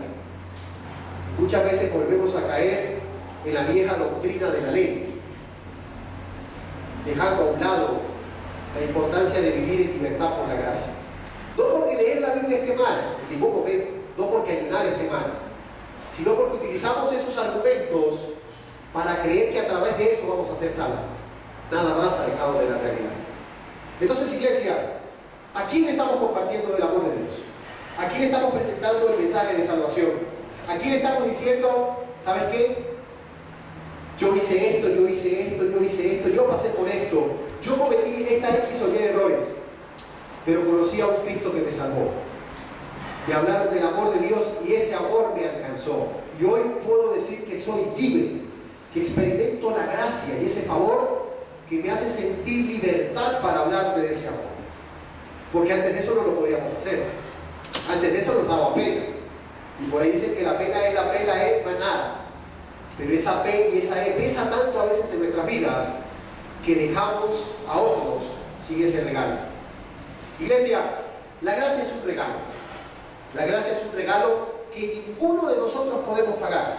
Muchas veces volvemos a caer en la vieja doctrina de la ley. dejando a un lado la importancia de vivir en libertad por la gracia. No porque leer la Biblia esté mal, en ningún momento, no porque ayunar esté mal, sino porque utilizamos esos argumentos para creer que a través de eso vamos a ser salvos. Nada más alejado de la realidad. Entonces, iglesia, ¿a quién le estamos compartiendo del amor de Dios? ¿A quién le estamos presentando el mensaje de salvación? ¿A quién le estamos diciendo, ¿sabes qué? Yo hice esto, yo hice esto, yo hice esto, yo pasé por esto, yo cometí esta X o Y errores, pero conocí a un Cristo que me salvó. Me hablaron del amor de Dios y ese amor me alcanzó. Y hoy puedo decir que soy libre, que experimento la gracia y ese favor que me hace sentir libertad para hablarte de ese amor. Porque antes de eso no lo podíamos hacer. Antes de eso nos daba pena. Y por ahí dicen que la pena es más nada. Pero esa P y esa E pesa tanto a veces en nuestras vidas que dejamos a otros sin ese regalo. Iglesia, la gracia es un regalo. La gracia es un regalo que ninguno de nosotros podemos pagar.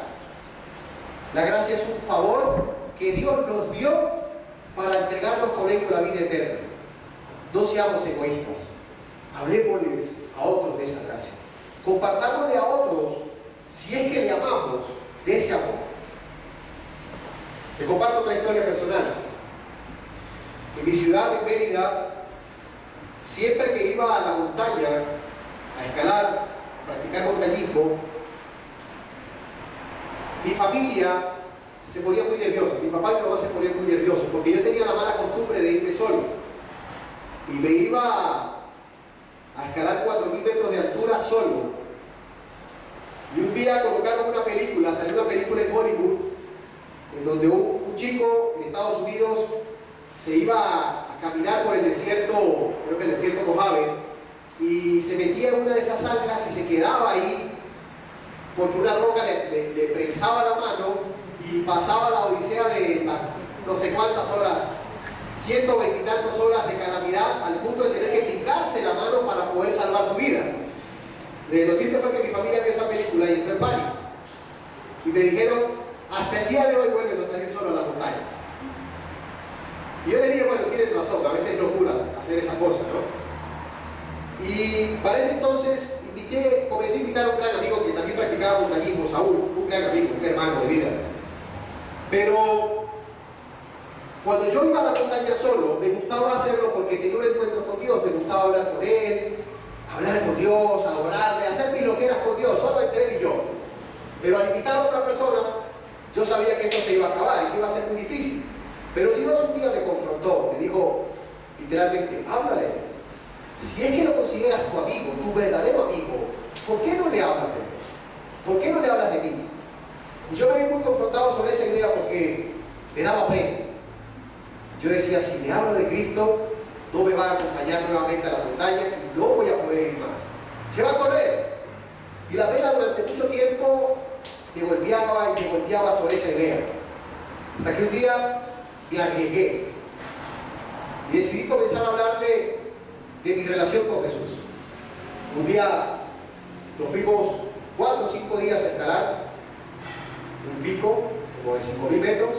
La gracia es un favor que Dios nos dio para entregarnos con ello la vida eterna. No seamos egoístas. Hablemosles a otros de esa gracia. Compartámosle a otros, si es que le amamos, de ese amor. Les comparto otra historia personal. En mi ciudad, en Mérida, siempre que iba a la montaña a escalar, a practicar montañismo, mi familia se ponía muy nerviosa. Mi papá y mi mamá se ponían muy nerviosos porque yo tenía la mala costumbre de irme solo. Y me iba a escalar 4.000 metros de altura solo. Y un día colocaron una película, salió una película en Hollywood, en donde un chico en Estados Unidos se iba a caminar por el desierto, creo que el desierto Mojave, y se metía en una de esas algas y se quedaba ahí porque una roca le prensaba la mano y pasaba la odisea de no sé cuántas horas, 120 y tantas horas de calamidad, al punto de tener que picarse la mano para poder salvar su vida. Lo triste fue que mi familia vio esa película y entró en pánico. Y me dijeron, hasta el día de hoy vuelves a salir solo a la montaña. Y yo le dije, bueno, tienen razón, a veces es locura hacer esa cosa, ¿no? Y para ese entonces comencé a invitar a un gran amigo que también practicaba montañismo, Saúl, un gran amigo, un hermano de vida. Pero cuando yo iba a la montaña solo, me gustaba hacerlo porque tenía un encuentro con Dios, me gustaba hablar con Él, hablar con Dios, adorarle, hacer mis loqueras con Dios, solo entre Él y yo. Pero al invitar a otra persona, yo sabía que eso se iba a acabar y que iba a ser muy difícil. Pero Dios un día me confrontó, me dijo literalmente, háblale. Si es que lo consideras tu amigo, tu verdadero amigo, ¿por qué no le hablas de Dios? ¿Por qué no le hablas de mí? Y yo me vi muy confrontado sobre esa idea porque me daba pena. Yo decía, si le hablo de Cristo, no me va a acompañar nuevamente a la montaña y no voy a poder ir más. Se va a correr. Y la pena durante mucho tiempo me golpeaba sobre esa idea. Hasta que un día me arriesgué y decidí comenzar a hablarle de mi relación con Jesús. Un día nos fuimos 4 o 5 días a escalar un pico como de 5.000 metros,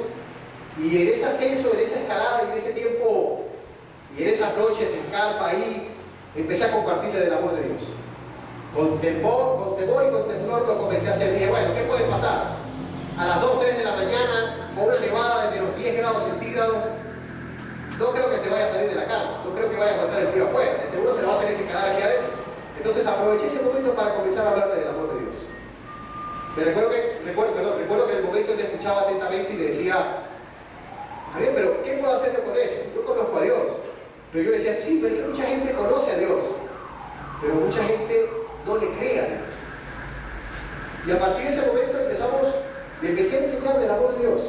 y en ese ascenso, en esa escalada, en ese tiempo y en esas noches en carpa ahí, empecé a compartirle del amor de Dios. Con temor y con temblor lo comencé a hacer. Dije, bueno, ¿qué puede pasar? A las 2 o 3 de la mañana, con una nevada de menos 10 grados centígrados, no creo que se vaya a salir de la cama, no creo que vaya a aguantar el frío afuera, de seguro se le va a tener que quedar aquí adentro. Entonces aproveché ese momento para comenzar a hablarle del amor de Dios. Me recuerdo que en el momento él me escuchaba atentamente y me decía, Javier, pero ¿qué puedo hacerle con eso? Yo conozco a Dios. Pero yo le decía, sí, pero es que mucha gente conoce a Dios, pero mucha gente no le cree a Dios. Y a partir de ese momento le empecé a enseñar del amor de Dios.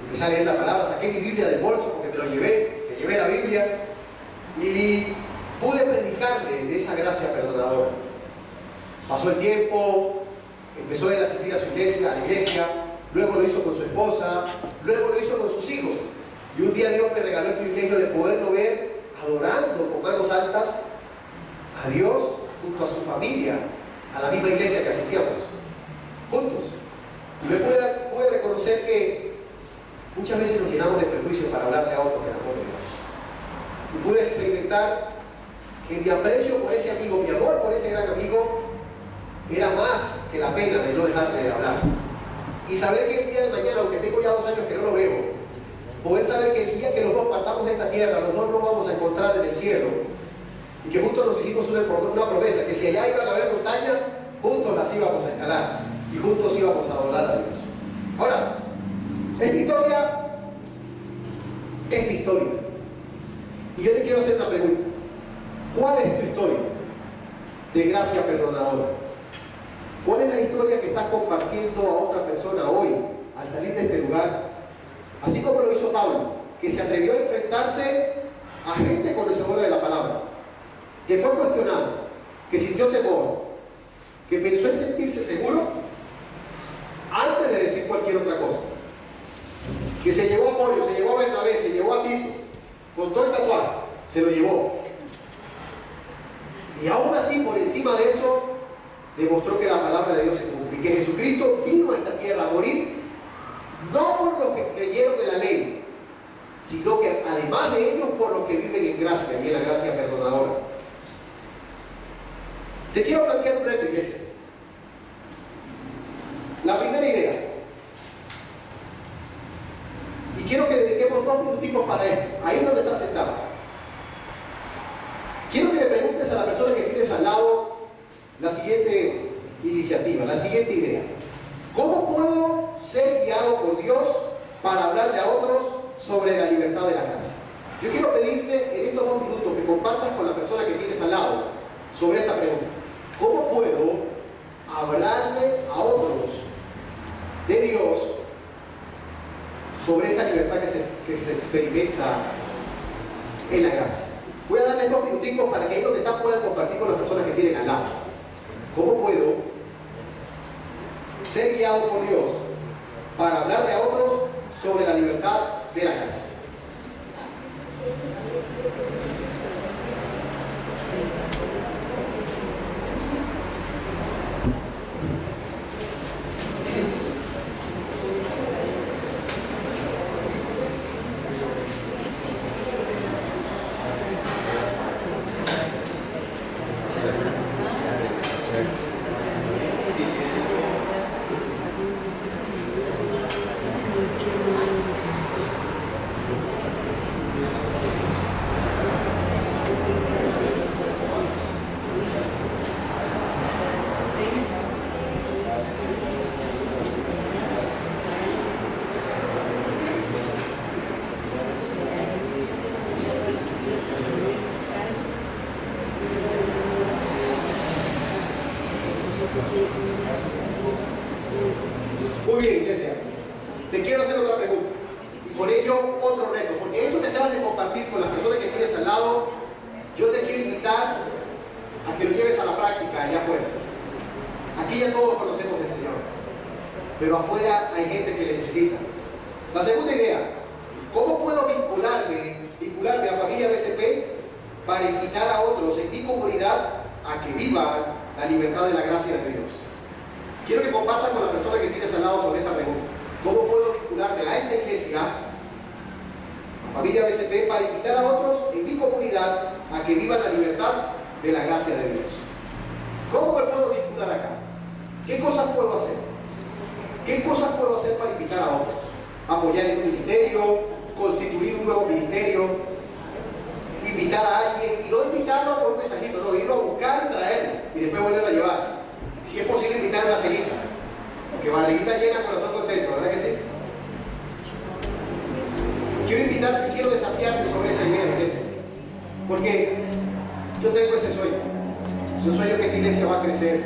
Empecé a leer la palabra, saqué mi Biblia del bolso porque me llevé la Biblia y pude predicarle de esa gracia perdonadora. Pasó el tiempo, empezó él a asistir a la iglesia, luego lo hizo con su esposa, luego lo hizo con sus hijos. Y un día Dios me regaló el privilegio de poderlo ver adorando con manos altas a Dios junto a su familia, a la misma iglesia que asistíamos, juntos. Y me pude reconocer que muchas veces nos llenamos de prejuicios para hablarle a otros del amor de Dios. Y pude experimentar que mi aprecio por ese amigo, mi amor por ese gran amigo, era más que la pena de no dejarle de hablar. Y saber que el día de mañana, aunque tengo ya 2 años que no lo veo, poder saber que el día que los dos partamos de esta tierra, los dos nos vamos a encontrar en el cielo, y que juntos nos hicimos una promesa, que si allá iban a haber montañas, juntos las íbamos a escalar, y juntos íbamos a adorar a Dios. Ahora, esta historia es mi historia. Y yo te quiero hacer una pregunta. ¿Cuál es tu historia de gracia perdonadora? ¿Cuál es la historia que estás compartiendo a otra persona hoy al salir de este lugar? Así como lo hizo Pablo, que se atrevió a enfrentarse a gente conocedora de la palabra, que fue cuestionado, que sintió temor, que pensó en sentirse seguro antes de decir cualquier otra cosa, que se llevó a Pablo, se llevó a Bernabé, se llevó a Tito, con todo el tatuaje, se lo llevó. Y aún así, por encima de eso, demostró que la palabra de Dios se cumple, que Jesucristo vino a esta tierra a morir, no por los que creyeron de la ley, sino que además de ellos, por los que viven en gracia y en la gracia perdonadora. Te quiero plantear un reto, iglesia. La primera idea, y quiero que dediquemos 2 minutitos para esto, ahí donde estás sentado. Quiero que le preguntes a la persona que tienes al lado la siguiente iniciativa, la siguiente idea. ¿Cómo puedo ser guiado por Dios para hablarle a otros sobre la libertad de la gracia? Yo quiero pedirte en estos 2 minutos que compartas con la persona que tienes al lado sobre esta pregunta. ¿Cómo puedo hablarle a otros de Dios sobre esta libertad que se experimenta en la gracia? Voy a darles 2 minutitos para que ahí donde están puedan compartir con las personas que tienen al lado. ¿Cómo puedo ser guiado por Dios para hablarle a otros sobre la libertad de la gracia? Muy bien, iglesia. Te quiero hacer otra pregunta. Y con ello otro reto. Porque esto que acabas de compartir con las personas que tienes al lado, yo te quiero invitar a que lo lleves a la práctica allá afuera. Aquí ya todos conocemos del Señor. Pero afuera hay gente que le necesita. La segunda idea. ¿Cómo puedo vincularme a Familia BCP para invitar a otros en mi comunidad a que vivan la libertad de la gracia de Dios? Quiero que compartas con la persona que tienes al lado sobre esta pregunta. ¿Cómo puedo vincularme a esta iglesia, a Familia BCP, para invitar a otros en mi comunidad a que vivan la libertad de la gracia de Dios? ¿Cómo me puedo vincular acá? ¿Qué cosas puedo hacer? ¿Qué cosas puedo hacer para invitar a otros? Apoyar en un ministerio, constituir un nuevo ministerio, invitar a alguien, y no invitarlo por un mensajito, no, irlo a buscar y traerlo, y después volverlo a llevar. Si es posible, invitar a una cenita, porque barriguita llena, corazón contento, ¿verdad que sí? Quiero invitarte y quiero desafiarte sobre esa idea de iglesia, porque yo tengo ese sueño. Yo sueño que esta iglesia va a crecer,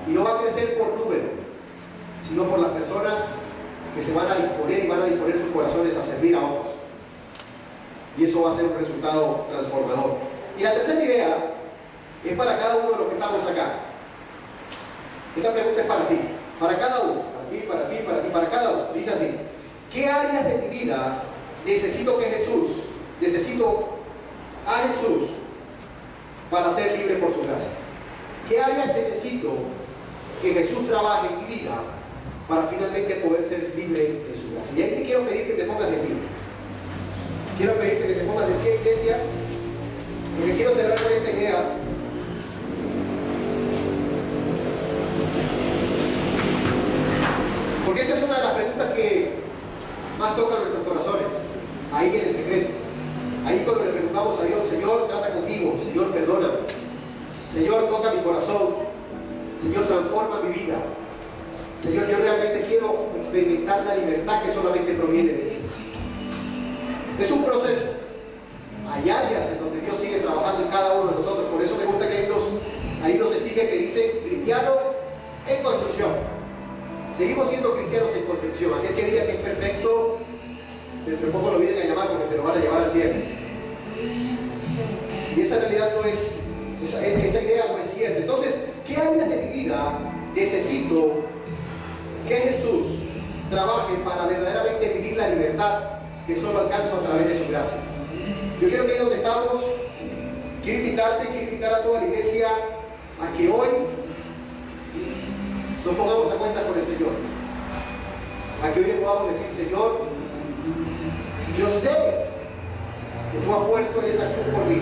y no va a crecer por número, sino por las personas que se van a disponer y van a disponer sus corazones a servir a otros. Y eso va a ser un resultado transformador. Y la tercera idea es para cada uno de los que estamos acá. Esta pregunta es para ti, para cada uno, para ti, para ti, para ti, para cada uno. Dice así: ¿qué áreas de mi vida necesito a Jesús para ser libre por su gracia? ¿Qué áreas necesito que Jesús trabaje en mi vida para finalmente poder ser libre de su gracia? gracia. Y ahí te quiero pedir que te pongas de pie. Quiero pedirte que te pongas de pie, iglesia, porque quiero cerrar con esta idea. Porque esta es una de las preguntas que más tocan nuestros corazones, ahí en el secreto. Ahí cuando le preguntamos a Dios, Señor, trata conmigo, Señor, perdóname, Señor, toca mi corazón, Señor, transforma mi vida, Señor, yo realmente quiero experimentar la libertad que solamente proviene de ti. Es un proceso. Hay áreas en donde Dios sigue trabajando en cada uno de nosotros. Por eso me gusta que hay unos stickers que dicen cristiano en construcción. Seguimos siendo cristianos en construcción. Aquel que diga que es perfecto, dentro de poco lo vienen a llamar porque se lo van a llevar al cielo. Y esa realidad no es, esa idea no es cierta. Entonces, ¿qué áreas de mi vida necesito que Jesús trabaje para verdaderamente vivir la libertad que solo alcanzo a través de su gracia? Yo quiero que ahí donde estamos, quiero invitar a toda la iglesia a que hoy nos pongamos a cuenta con el Señor. A que hoy le podamos decir, Señor, yo sé que tú has muerto en esa cruz por mí.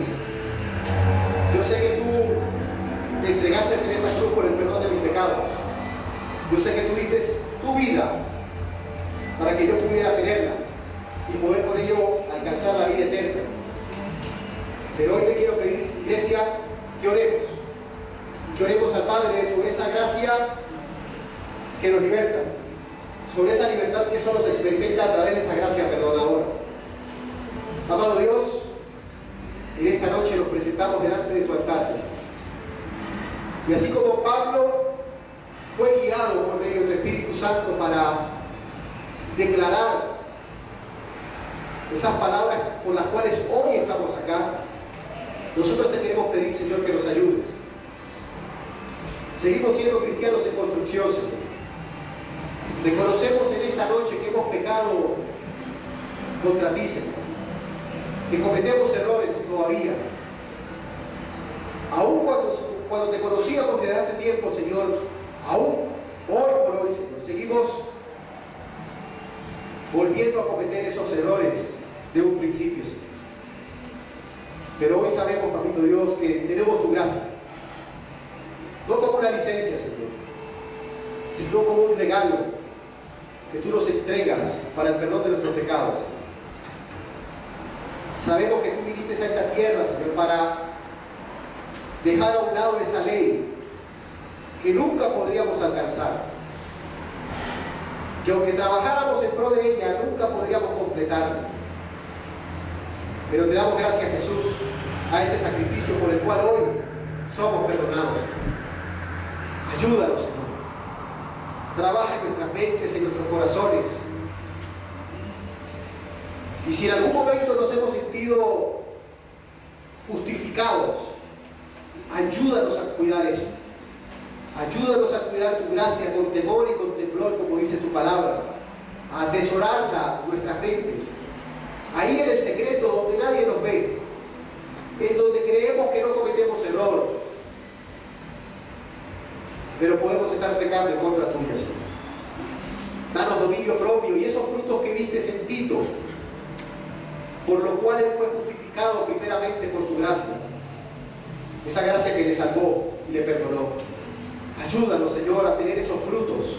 Yo sé que tú te entregaste en esa cruz por el perdón de mis pecados. Yo sé que tú diste tu vida para que yo pudiera tenerla y poder con ello alcanzar la vida eterna. Pero hoy te quiero pedir, iglesia, que oremos. Que oremos al Padre sobre esa gracia que nos liberta, sobre esa libertad que solo se experimenta a través de esa gracia perdonadora. Amado Dios, en esta noche nos presentamos delante de tu altar, Señor. Y así como Pablo fue guiado por medio del Espíritu Santo para declarar esas palabras por las cuales hoy estamos acá, nosotros te queremos pedir, Señor, que nos ayudes. Seguimos siendo cristianos en construcción, Señor. Reconocemos en esta noche que hemos pecado contra ti, Señor, que cometemos errores todavía. Aún cuando te conocíamos desde hace tiempo, Señor, aún hoy por hoy, Señor, seguimos volviendo a cometer esos errores de un principio, Señor. Pero hoy sabemos, Papito Dios, que tenemos tu gracia, no como una licencia, Señor, sino como un regalo que tú nos entregas para el perdón de nuestros pecados, Señor. Sabemos que tú viniste a esta tierra, Señor, para dejar a un lado esa ley que nunca podríamos alcanzar, que aunque trabajáramos en pro de ella, nunca podríamos completarse. Pero te damos gracias, Jesús, a ese sacrificio por el cual hoy somos perdonados. Ayúdanos, Señor. Trabaja en nuestras mentes, en nuestros corazones. Y si en algún momento nos hemos sentido justificados, ayúdanos a cuidar eso. Ayúdanos a cuidar tu gracia con temor y con temblor, como dice tu palabra, a atesorarla en nuestras mentes. Ahí en el secreto donde nadie nos ve, en donde creemos que no cometemos error, pero podemos estar pecando en contra tuya, Señor. Danos dominio propio y esos frutos que viste en Tito, por lo cual él fue justificado primeramente por tu gracia. Esa gracia que le salvó y le perdonó. Ayúdanos, Señor, a tener esos frutos.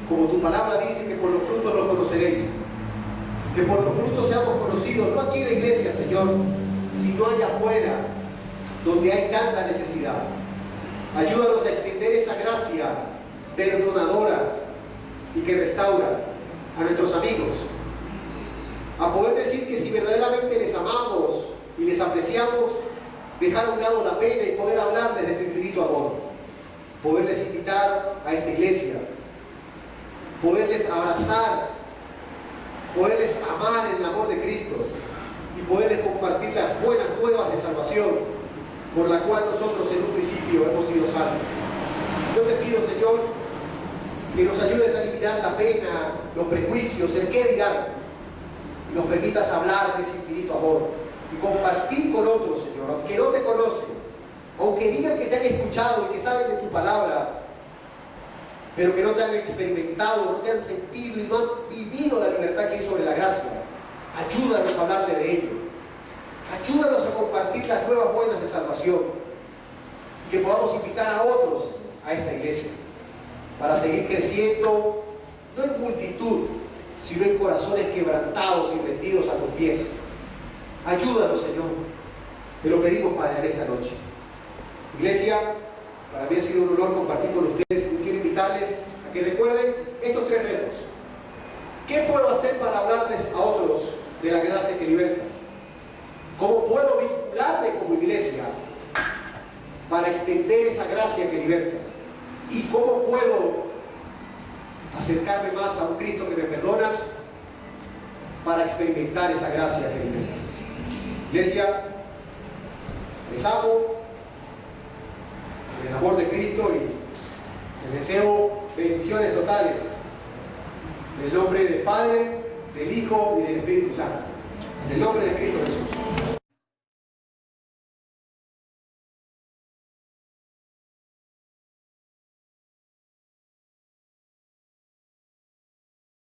Como tu palabra dice que por los frutos los conoceréis. Que por los frutos seamos conocidos, no aquí en la iglesia, Señor, sino allá afuera, donde hay tanta necesidad. Ayúdanos a extender esa gracia perdonadora y que restaura a nuestros amigos. A poder decir que si verdaderamente les amamos y les apreciamos, dejar a un lado la pena y poder hablarles de tu infinito amor. Poderles invitar a esta iglesia, poderles abrazar, poderles amar en el amor de Cristo y poderles compartir las buenas nuevas de salvación por la cual nosotros en un principio hemos sido salvos. Yo te pido, Señor, que nos ayudes a eliminar la pena, los prejuicios, el qué dirán, y nos permitas hablar de ese infinito amor y compartir con otros, Señor, aunque no te conocen, aunque digan que te han escuchado y que saben de tu palabra, pero que no te han experimentado, no te han sentido y no han vivido la libertad Ayúdanos a hablarle de ello. Ayúdanos a compartir las nuevas buenas de salvación. Que podamos invitar a otros a esta iglesia para seguir creciendo, no en multitud, sino en corazones quebrantados y rendidos a tus pies. Ayúdanos, Señor. Te lo pedimos, Padre, en esta noche. Iglesia, para mí ha sido un honor compartir con ustedes y quiero invitarles a que recuerden estos 3 retos. ¿Qué puedo hacer para hablarles a otros de la gracia que liberta? ¿Cómo puedo vincularme como iglesia para extender esa gracia que liberta? ¿Y cómo puedo acercarme más a un Cristo que me perdona para experimentar esa gracia que liberta? Iglesia, les amo en el amor de Cristo y les deseo bendiciones totales en el nombre del Padre, del Hijo y del Espíritu Santo. En el nombre de Cristo Jesús.